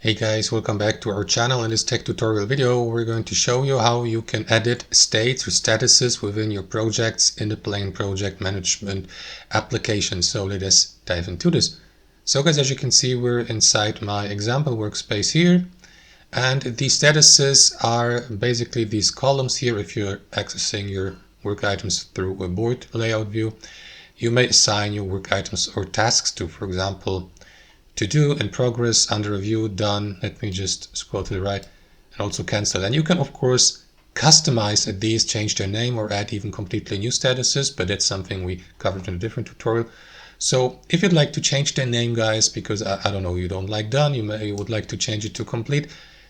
Hey guys, welcome back to our channel. In this tech tutorial video, we're going to show you how you can edit states or statuses within your projects in the Plane project management application. So let us dive into this. So guys, as you can see, we're inside my example workspace here. And these statuses are basically these columns here. If you're accessing your work items through a board layout view, you may assign your work items or tasks to, for example, to do, in progress, under review, done. Let me just scroll to the right and also cancel. And you can, of course, customize these, change their name, or add even completely new statuses, but that's something we covered in a different tutorial. So if you'd like to change their name, guys, because I don't know, you don't like done, you would like to change it to complete,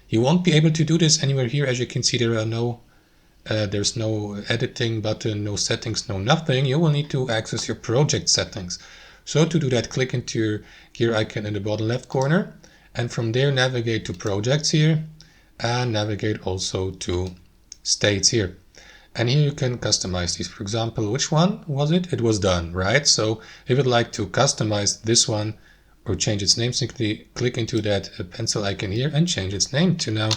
you won't be able to do this anywhere here. As you can see, there are there's no editing button, no settings, no nothing. You will need to access your project settings. So to do that, click into your gear icon in the bottom left corner, and from there navigate to projects here and navigate also to states here. And here you can customize these. For example, which one was it? It was done, right? So if you'd like to customize this one or change its name, simply click into that pencil icon here and change its name to now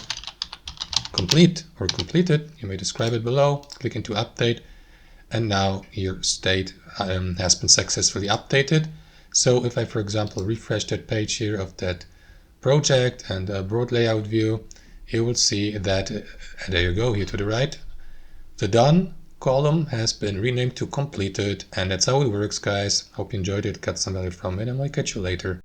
complete or completed. You may describe it below, click into update, and now your state has been successfully updated. So if I, for example, refresh that page here of that project and a broad layout view, you will see that, there you go, here to the right, the done column has been renamed to completed. And that's how it works, guys. Hope you enjoyed it, got some value from it, and I'll catch you later.